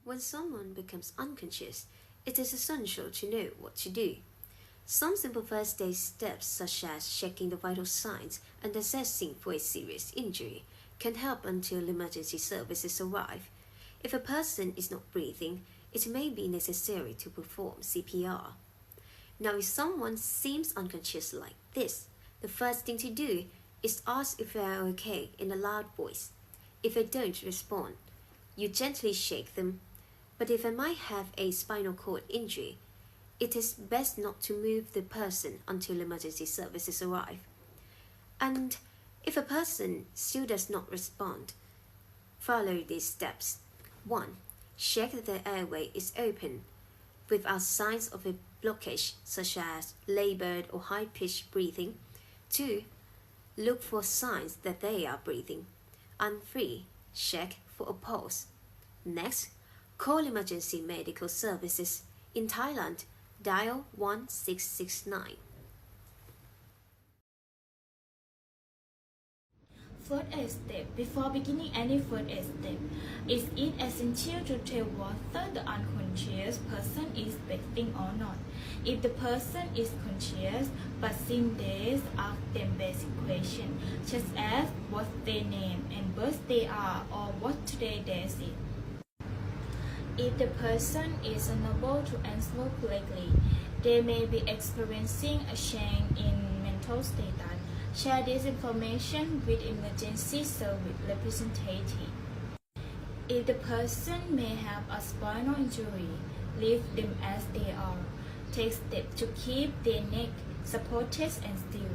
When someone becomes unconscious, it is essential to know what to do. Some simple first aid steps, such as checking the vital signs and assessing for a serious injury, can help until emergency services arrive. If a person is not breathing, it may be necessary to perform CPR. Now, if someone seems unconscious like this, the first thing to do is ask if they are okay in a loud voice. If they don't respond, you gently shake them. But if they might have a spinal cord injury, it is best not to move the person until emergency services arrive. And if a person still does not respond, follow these steps. 1. Check that the airway is open without signs of a blockage such as labored or high-pitched breathing. 2. Look for signs that they are breathing. And 3. Check for a pulse. Next, call emergency medical services. In Thailand, dial 1669. First aid step. Before beginning any first aid step, is it essential to tell whether the unconscious person is breathing or not? If the person is conscious but symptoms, ask them basic questions such as what their name and birthday are or what today day is. If the person is unable to answer correctly, they may be experiencing a change in mental status. Share this information with emergency service representative. If the person may have a spinal injury, leave them as they are. Take steps to keep their neck supported and still.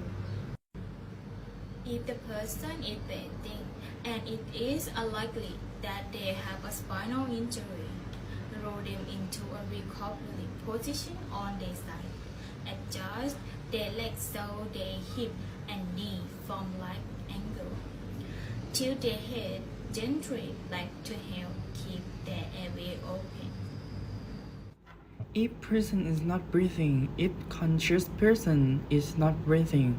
If the person is breathing and it is unlikely that they have a spinal injury, roll them into a recovery position on their side. Adjust their legs so their hip and knee form right angle. Tilt their head gently like to help keep their airway open. If person is not breathing, if conscious person is not breathing,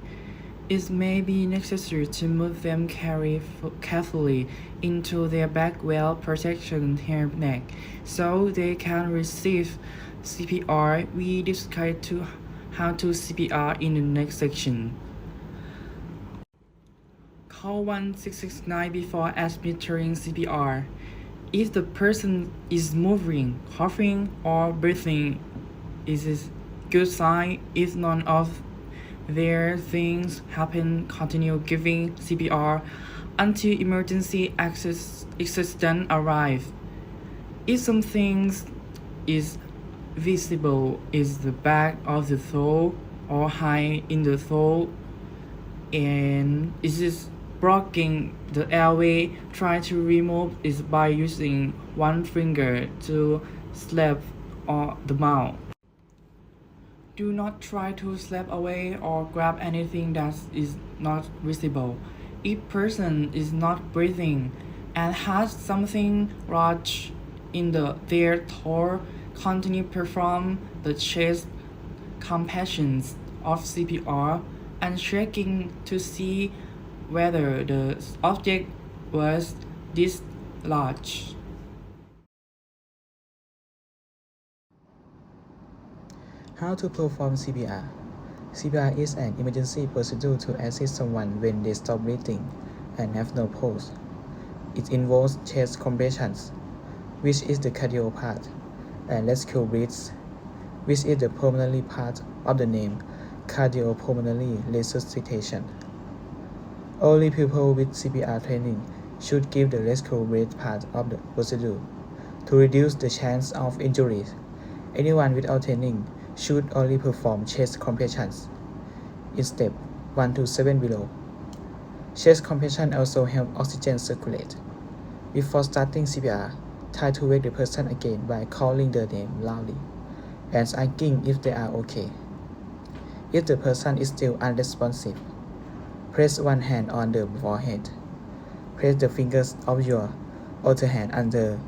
it may be necessary to move them carefully into their back well protection hair neck so they can receive CPR. We discuss how to CPR in the next section. Call 1669 before administering CPR. If the person is moving, coughing, or breathing, it is a good sign. If none of their things happen, continue giving CPR until emergency assistance arrive. If something is visible is the back of the throat or high in the throat and it is blocking the airway, try to remove it by using one finger to slap on the mouth. Do not try to slap away or grab anything that is not visible. If person is not breathing and has something large in their throat, continue perform the chest compressions of CPR and checking to see whether the object was this large. How to perform CPR? CPR is an emergency procedure to assist someone when they stop breathing and have no pulse. It involves chest compressions, which is the cardio part, and rescue breaths, which is the pulmonary part of the name, cardiopulmonary resuscitation. Only people with CPR training should give the rescue breath part of the procedure to reduce the chance of injuries. Anyone without training should only perform chest compressions in step 1 to 7 below. Chest compression also help oxygen circulate. Before starting CPR, try to wake the person again by calling their name loudly and asking if they are okay. If the person is still unresponsive, press one hand on the forehead. Place the fingers of your other hand under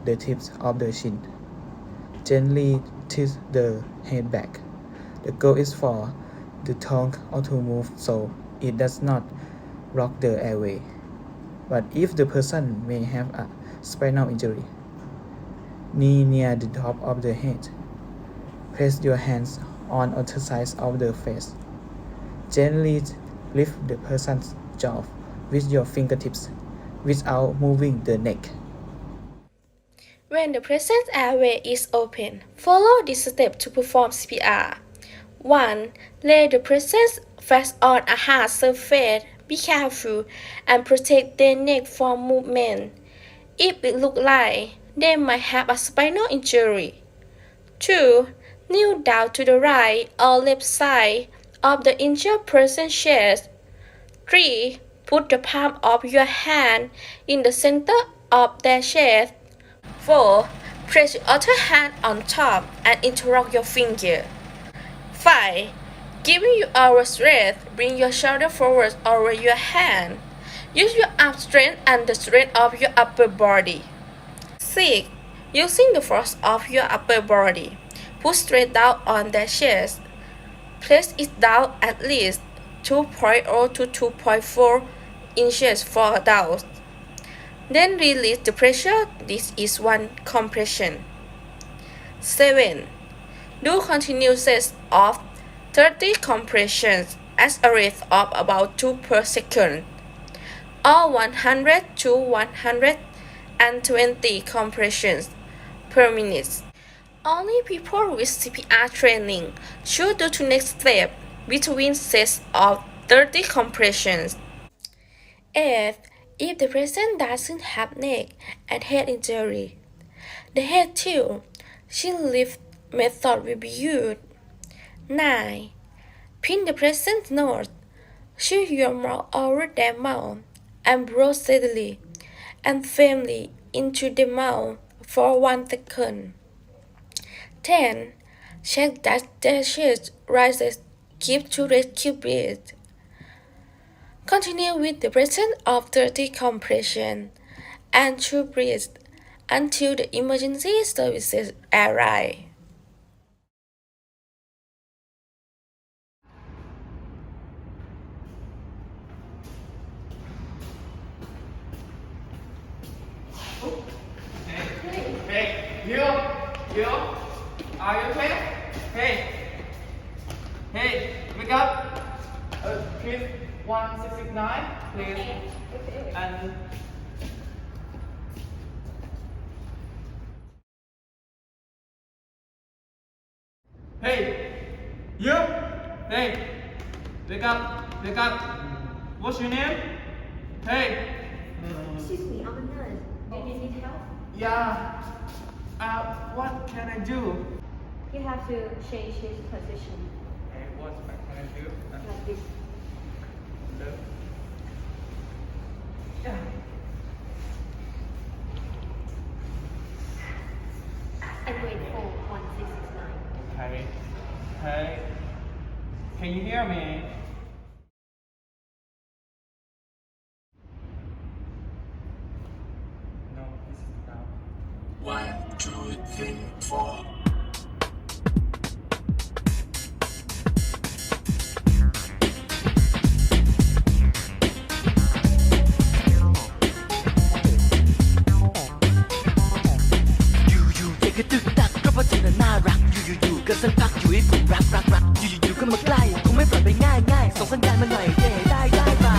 the tips of the chin. Gently tilt the head back. The goal is for the tongue to move so it does not block the airway. But if the person may have a spinal injury, Knee near the top of the head. Place your hands on other side of the face. Gently lift the person's jaw with your fingertips without moving the neck. When the present airway is open, follow this step to perform CPR. 1. Lay the present flat on a hard surface. Be careful and protect their neck from movement. If it looks like they might have a spinal injury. 2. Kneel down to the right or left side of the injured person's chest. 3. Put the palm of your hand in the center of their chest. 4. Place your other hand on top and interlock your finger. 5. Giving you our strength, bring your shoulder forward over your hand. Use your arm strength and the strength of your upper body. 6. Using the force of your upper body, push straight down on their chest. Place it down at least 2.0 to 2.4 inches for adults. Then release the pressure. This is one compression. 7. Do continuous sets of 30 compressions at a rate of about 2 per second, or 100 to 120 compressions per minute. Only people with CPR training should do the next step between sets of 30 compressions. 8. If the patient doesn't have neck and head injury, the head tilt chin lift method will be used. 9. Pin the patient's nose. Shift your mouth over their mouth and blow steadily and firmly into the mouth for 1 second. 10. Check that their chest rises. Keep to rescue breath. Continue with the presence of 30 compression and to breathe until the emergency services arrive. Hey, you, are you okay? Hey, wake up. Please, 1669, please. And hey, you, wake up. What's your name? Hey. Excuse me, I'm a nurse. Do you need help? Yeah. What can I do? You have to change his position. Hey, what can I do? Like this. Yeah. And wait for 1669. Okay. Hey. Can you hear me? No, this is down. 1, 2, 3, 4.อยู่ๆใจก็ตึกตักก็เพราะเธอน่ารักอยู่ๆก็สักพักอยู่ให้ผมรักอยู่ๆก็มาใกล้คงไม่ปล่อยไปง่ายส่งสัญญาณมาหน่อยเด้ได้ป่ะ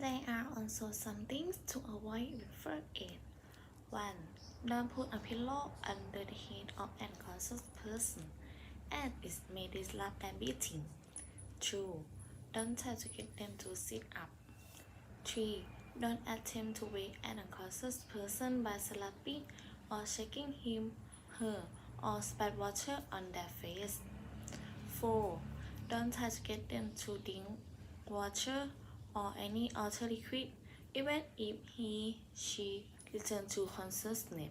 There are also some things to avoid with first aid. 1. Don't put a pillow under the head of an unconscious person, as it may disrupt their breathing. 2. Don't try to get them to sit up. 3. Don't attempt to wake an unconscious person by slapping or shaking him, her, or spat water on their face. 4. Don't try to get them to drink water or any other liquid, even if she returns to consciousness.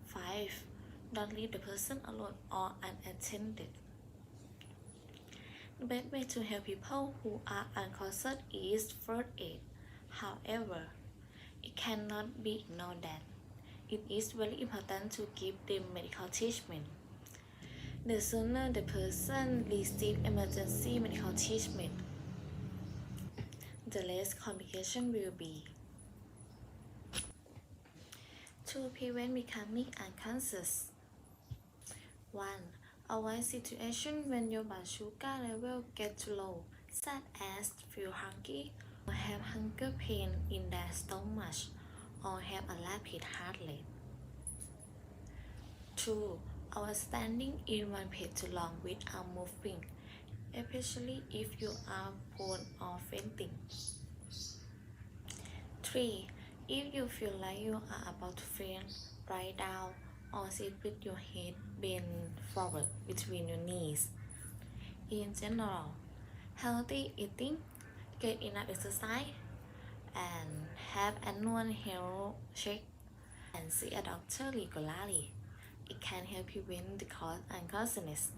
5. Don't leave the person alone or unattended. The best way to help people who are unconscious is first aid. However, It cannot be ignored that it is very important to give them medical treatment. The sooner the person receives emergency medical treatment, the less complication will be. To prevent becoming unconscious. 1. Avoid situation when your blood sugar level gets low, such as feel hungry or have hunger pain in their stomach or have a rapid heart rate. 2. Avoid standing in one place too long without moving, especially if you are prone or fainting. 3. If you feel like you are about to faint, lie down or sit with your head bent forward between your knees. In general, healthy eating, get enough exercise, and have annual health check and see a doctor regularly. It can help prevent the cause unconsciousness.